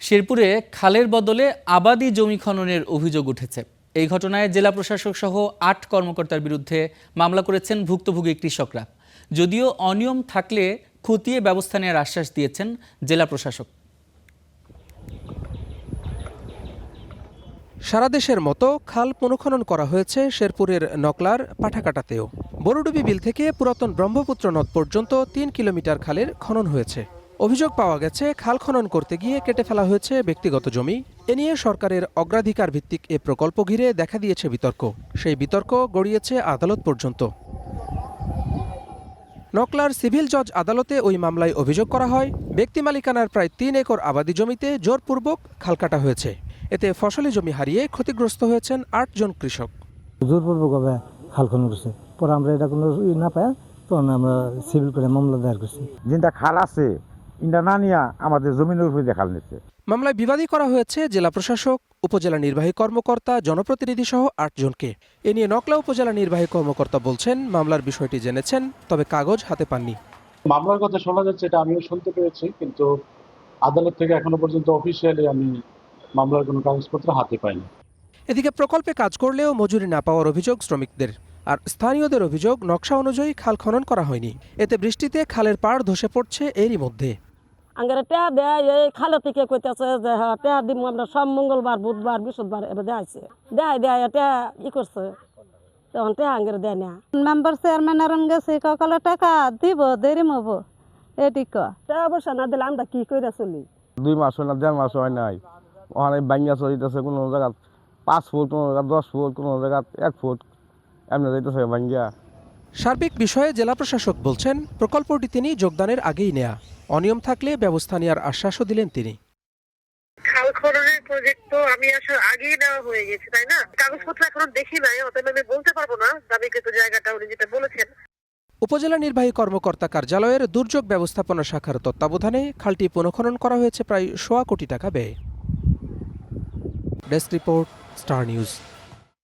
শেরপুরে খালের বদলে আবাদি জমি খননের অভিযোগ উঠেছে। এই ঘটনায় জেলা প্রশাসক সহ ৮ কর্মকর্তার বিরুদ্ধে মামলা করেছেন ভুক্তভোগী কৃষকরা। যদিও অনিয়ম থাকলে খতিয়ে ব্যবস্থা নেওয়ার আশ্বাস দিয়েছেন জেলা প্রশাসক। সারা দেশের মতো খাল পুনঃখনন করা হয়েছে শেরপুরের নকলার পাঠাকাটাতেও। বড়ডুবি বিল থেকে পুরাতন ব্রহ্মপুত্র নদ পর্যন্ত ৩ কিলোমিটার খালের খনন হয়েছে। অভিযোগ পাওয়া গেছে, খাল খনন করতে গিয়ে কেটে ফেলা হয়েছে ব্যক্তিগত জমি। এ নিয়ে সরকারের অগ্রাধিকার ভিত্তিক এ প্রকল্প ঘিরে দেখা দিয়েছে বিতর্ক। সেই বিতর্ক গড়িয়েছে আদালত পর্যন্ত। নকলার সিভিল জজ আদালতে ওই মামলায় অভিযোগ করা হয়, ব্যক্তি মালিকানার প্রায় ৩ একর আবাদি জমিতে জোরপূর্বক খাল কাটা হয়েছে। এতে ফসলি জমি হারিয়ে ক্ষতিগ্রস্ত হয়েছেন ৮ জন কৃষক। জোরপূর্বকভাবে খাল খনন করছে, পরে আমরা এটা কোনো না পাই, তখন আমরা সিভিল করে মামলা দায়ের করছি। যেটা খাল আছে এটা না নিয়ে আমাদের জমিনের উপরে খাল নিচ্ছে। মামলায় বিবাদী করা হয়েছে জেলা প্রশাসক, উপজেলা নির্বাহী কর্মকর্তা, জনপ্রতিনিধি সহ ৮ জনকে। এ নিয়ে নকলা উপজেলা নির্বাহী কর্মকর্তা বলছেন, মামলার বিষয়টি জেনেছেন, তবে কাগজ হাতে পাননি। মামলার কথা শোনা যাচ্ছে, এটা আমিও শুনতে পেরেছি, কিন্তু আদালত থেকে এখনো পর্যন্ত অফিসিয়ালি আমি মামলার কোনো কাগজপত্র হাতে পাইনি। এদিকে প্রকল্পে কাজ করলেও মজুরি না পাওয়ার অভিযোগ শ্রমিকদের। আর স্থানীয়দের অভিযোগ, নকশা অনুযায়ী খাল খনন করা হয়নি। এতে বৃষ্টিতে খালের পাড় ধসে পড়ছে এরই মধ্যে। আঙ্গারে টেয়া দেয়, এই খালে থেকে কইতেছে যে হ্যাঁ টেয়া দিব আমরা সব মঙ্গলবার, বুধবার, বৃহস্পতিবার এবার দেয়াইছে। দেয় টেয়া করছে, তখন টেয়া আঙ্গারে দেয় না। মেম্বার চেয়ারম্যানের গেছে, কলে টাকা দিব, দেরি মব এদিক টেয়া বসা না দিলে আমরা কি করে চলি। 2 মাস হয় না, 1.5 মাস হয় নাই, ওখানে বাঙ্গা চলিতেছে। কোনো জায়গা 5 ফুট, কোনো জায়গা 10 ফুট, কোনো জায়গা 1 ফুট এমনি যাইতেছে বাঙ্গা। সার্বিক বিষয়ে জেলা প্রশাসক বলছেন, প্রকল্পটি তিনি যোগদানের আগেই নেয়া। অনিয়ম থাকলে ব্যবস্থা নেওয়ার আশ্বাসও দিলেন তিনি। খাল খননের প্রজেক্ট তো আমি আসার আগেই নেওয়া হয়ে গেছে, তাই না? কাগজপত্র এখনো দেখি নাই, অতএব আমি বলতে পারবো না দাবিকৃত জায়গাটা উনি যেটা বলেছেন। উপজেলা নির্বাহী কর্মকর্তা কার্যালয়ের দুর্যোগ ব্যবস্থাপনা শাখার তত্ত্বাবধানে খালটি পুনঃখনন করা হয়েছে প্রায় 1.25 কোটি টাকা ব্যয়ে। Desk report, star news.